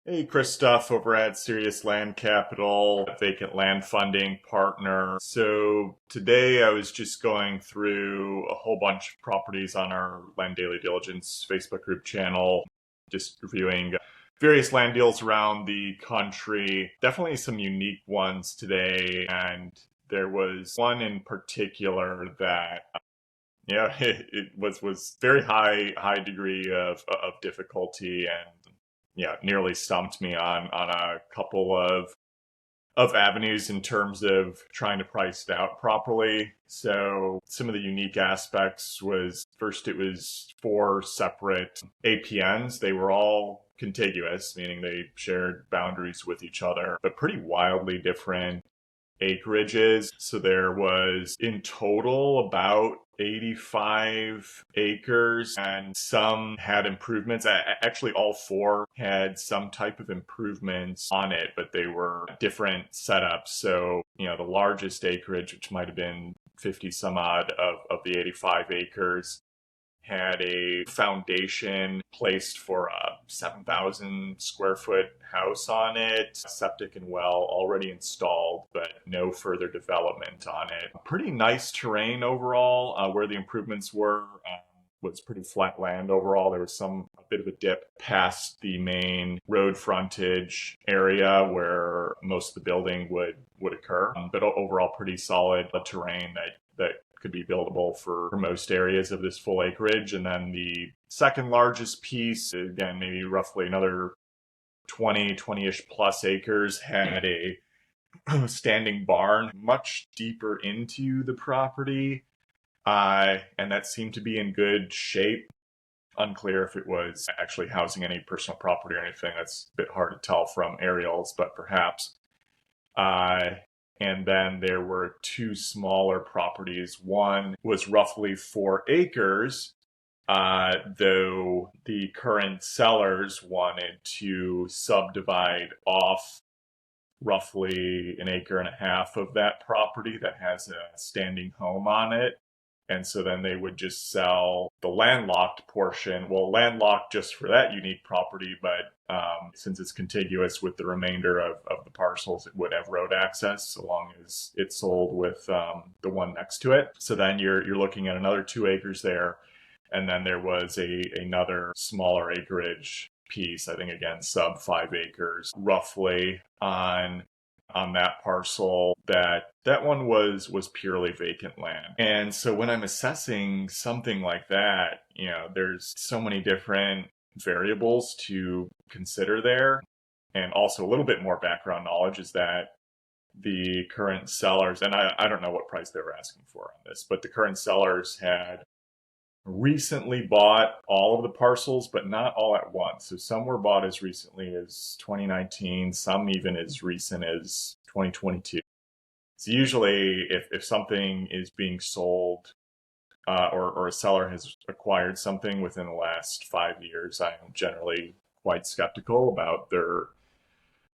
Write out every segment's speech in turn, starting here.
Hey, Chris Duff over at Serious Land Capital, vacant land funding partner. So today I was just going through a whole bunch of properties on our Land Daily Diligence Facebook group channel, just reviewing various land deals around the country. Definitely some unique ones today, and there was one in particular that yeah, it was very high degree of difficulty, and yeah, nearly stumped me on a couple of avenues in terms of trying to price it out properly. So some of the unique aspects was first, it was four separate APNs. They were all contiguous, meaning they shared boundaries with each other, but pretty wildly different acreages. So there was in total about 85 acres, and some had improvements. Actually, all four had some type of improvements on it, but they were different setups. So, the largest acreage, which might have been 50 some odd of the 85 acres, had a foundation placed for a 7,000 square foot house on it, septic and well already installed, but no further development on it. Pretty nice terrain overall. Where the improvements were was pretty flat land overall. There was a bit of a dip past the main road frontage area where most of the building would occur, but overall pretty solid terrain that could be buildable for most areas of this full acreage. And then the second largest piece, again, maybe roughly another 20-ish plus acres, had a standing barn much deeper into the property. And that seemed to be in good shape. Unclear if it was actually housing any personal property or anything. That's a bit hard to tell from aerials, but perhaps. Uh, and then there were two smaller properties. One was roughly 4 acres, though the current sellers wanted to subdivide off roughly an acre and a half of that property that has a standing home on it. And so then they would just sell the landlocked portion. Well, landlocked just for that unique property, but since it's contiguous with the remainder of the parcels, it would have road access so long as it's sold with the one next to it. So then you're looking at another 2 acres there. And then there was another smaller acreage piece, I think again, sub 5 acres, roughly on that parcel. That one was purely vacant land. And so when I'm assessing something like that, there's so many different variables to consider there. And also a little bit more background knowledge is that the current sellers, and I don't know what price they were asking for on this, but the current sellers had recently bought all of the parcels, but not all at once. So some were bought as recently as 2019, some even as recent as 2022. So usually, if something is being sold, or a seller has acquired something within the last 5 years, I'm generally quite skeptical about their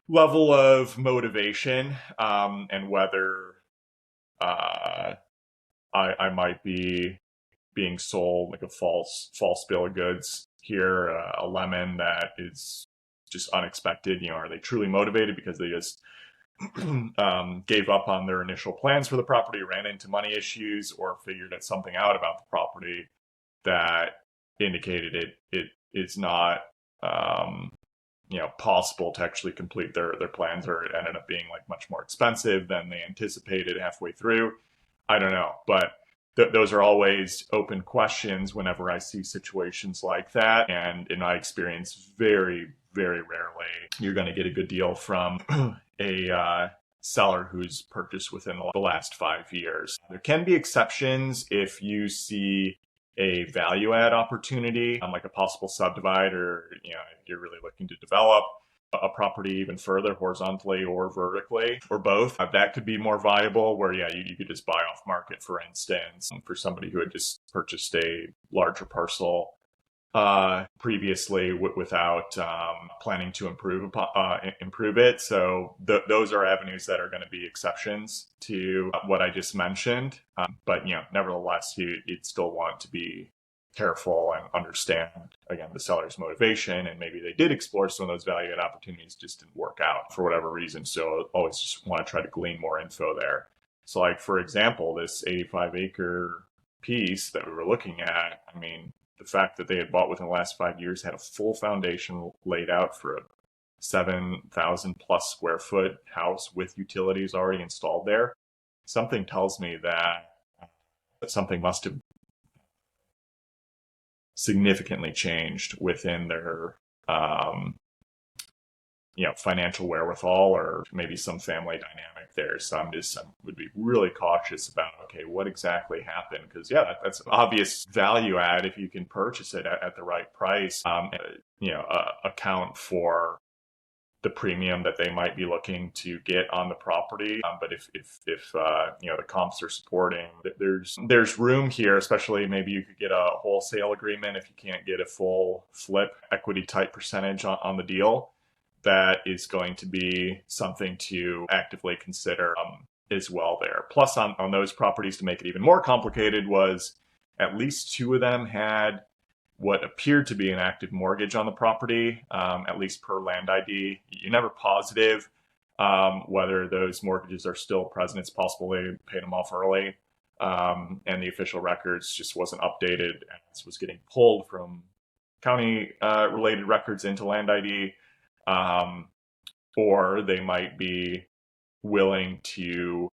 level of motivation, and whether I might be being sold like a false bill of goods here, a lemon that is just unexpected. Are they truly motivated because they just gave up on their initial plans for the property, ran into money issues, or figured something out about the property that indicated it is not possible to actually complete their plans, or it ended up being like much more expensive than they anticipated halfway through. I don't know, but those are always open questions whenever I see situations like that. And in my experience, very, very rarely you're going to get a good deal from a seller who's purchased within the last 5 years. There can be exceptions if you see a value add opportunity, like a possible subdivide, or if you're really looking to develop a property even further horizontally or vertically, or both. That could be more viable, where you could just buy off market, for instance, for somebody who had just purchased a larger parcel previously without planning to improve it. So those are avenues that are going to be exceptions to what I just mentioned. But nevertheless, you'd still want to be careful and understand, again, the seller's motivation. And maybe they did explore some of those value add opportunities, just didn't work out for whatever reason. So always just want to try to glean more info there. So, like, for example, this 85-acre piece that we were looking at, I mean, the fact that they had bought within the last 5 years, had a full foundation laid out for a 7,000 plus square foot house with utilities already installed there, something tells me that something must have significantly changed within their financial wherewithal, or maybe some family dynamic there. So I would be really cautious about, okay, what exactly happened? Because that's an obvious value add if you can purchase it at the right price. Account for the premium that they might be looking to get on the property. But if the comps are supporting, there's room here, especially maybe you could get a wholesale agreement if you can't get a full flip equity type percentage on the deal. That is going to be something to actively consider as well there. Plus on those properties, to make it even more complicated, was at least two of them had what appeared to be an active mortgage on the property, at least per land ID. You're never positive whether those mortgages are still present. It's possible they paid them off early, and the official records just wasn't updated as was getting pulled from county related records into land ID. Or they might be willing to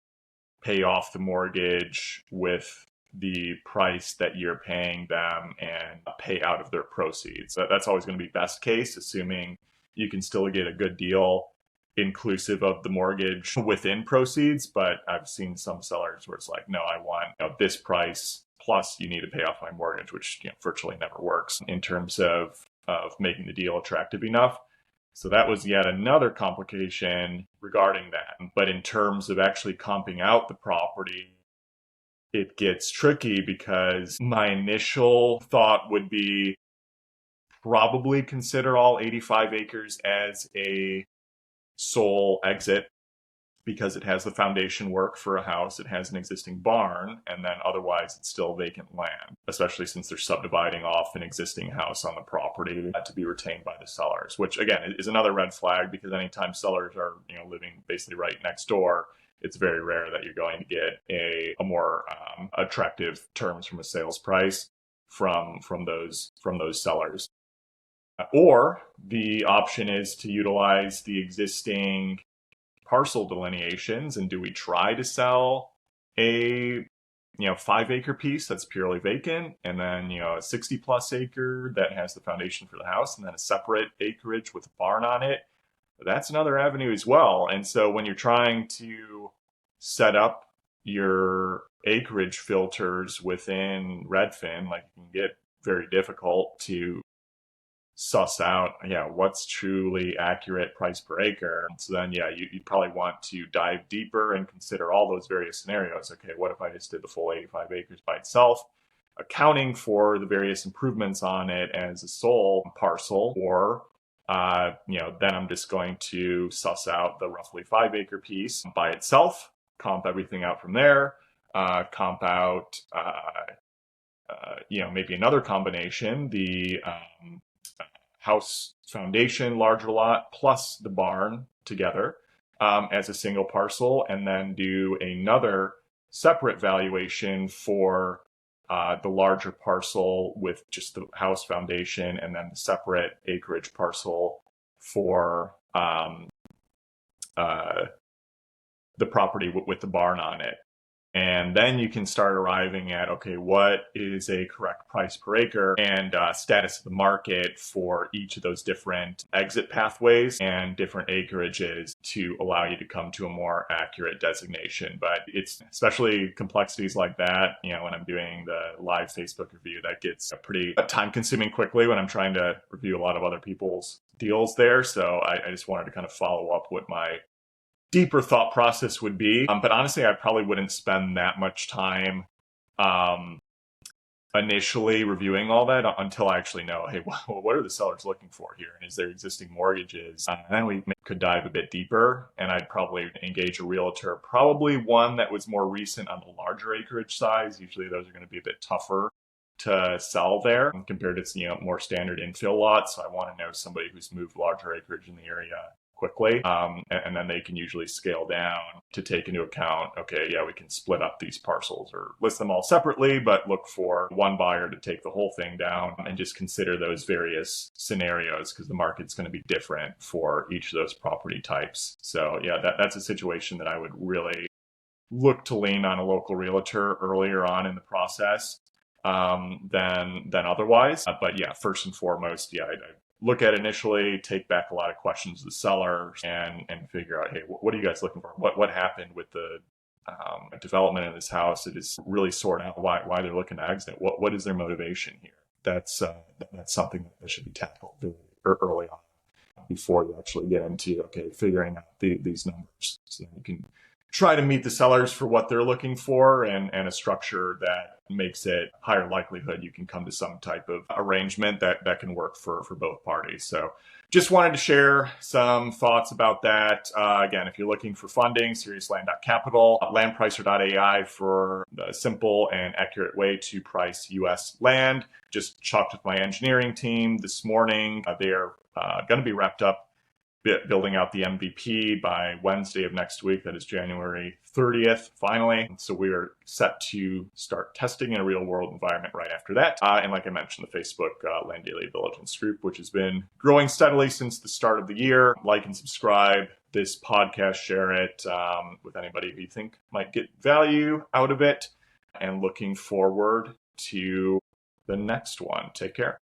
pay off the mortgage with the price that you're paying them and pay out of their proceeds. That's always going to be best case, assuming you can still get a good deal inclusive of the mortgage within proceeds. But I've seen some sellers where it's like, no, I want this price plus you need to pay off my mortgage, which virtually never works in terms of making the deal attractive enough. So that was yet another complication regarding that. But in terms of actually comping out the property, it gets tricky, because my initial thought would be probably consider all 85 acres as a sole exit, because it has the foundation work for a house, it has an existing barn, and then otherwise it's still vacant land, especially since they're subdividing off an existing house on the property to be retained by the sellers, which again is another red flag, because anytime sellers are living basically right next door, it's very rare that you're going to get a more attractive terms from a sales price from those sellers. Or the option is to utilize the existing parcel delineations, and do we try to sell a 5-acre piece that's purely vacant, and then a 60 plus acre that has the foundation for the house, and then a separate acreage with a barn on it? That's another avenue as well. And so when you're trying to set up your acreage filters within Redfin, like, it can get very difficult to suss out what's truly accurate price per acre. So then you'd probably want to dive deeper and consider all those various scenarios. Okay, what if I just did the full 85 acres by itself, accounting for the various improvements on it as a sole parcel? Or then I'm just going to suss out the roughly 5-acre piece by itself, comp everything out from there, comp out maybe another combination, the house foundation larger lot plus the barn together as a single parcel, and then do another separate valuation for the larger parcel with just the house foundation, and then the separate acreage parcel for the property with the barn on it. And then you can start arriving at, okay, what is a correct price per acre, and status of the market for each of those different exit pathways and different acreages to allow you to come to a more accurate designation. But it's especially complexities like that, when I'm doing the live Facebook review, that gets pretty time consuming quickly when I'm trying to review a lot of other people's deals there. So I just wanted to kind of follow up what my deeper thought process would be. But honestly, I probably wouldn't spend that much time initially reviewing all that until I actually know, hey, what are the sellers looking for here? And is there existing mortgages? And then we could dive a bit deeper, and I'd probably engage a realtor, probably one that was more recent on the larger acreage size. Usually those are going to be a bit tougher to sell there compared to, more standard infill lots. So I want to know somebody who's moved larger acreage in the area quickly. And then they can usually scale down to take into account, okay, yeah, we can split up these parcels or list them all separately, but look for one buyer to take the whole thing down and just consider those various scenarios because the market's going to be different for each of those property types. So yeah, that's a situation that I would really look to lean on a local realtor earlier on in the process than otherwise. But yeah, first and foremost, yeah, I'd look at initially, take back a lot of questions to the seller, and figure out, hey, what are you guys looking for? What happened with the development of this house? It is really sort out why they're looking to exit. What is their motivation here? That's something that should be tackled very early on before you actually get into figuring out these numbers. So then you can try to meet the sellers for what they're looking for and a structure that makes it higher likelihood you can come to some type of arrangement that can work for both parties. So just wanted to share some thoughts about that. Again, if you're looking for funding, seriousland.capital, landpricer.ai for a simple and accurate way to price U.S. land. Just talked with my engineering team this morning. They are going to be wrapped up building out the MVP by Wednesday of next week. That is January 30th, finally. So we are set to start testing in a real world environment right after that. And like I mentioned, the Facebook Land Daily Diligence group, which has been growing steadily since the start of the year. Like and subscribe this podcast, share it with anybody who you think might get value out of it. And looking forward to the next one. Take care.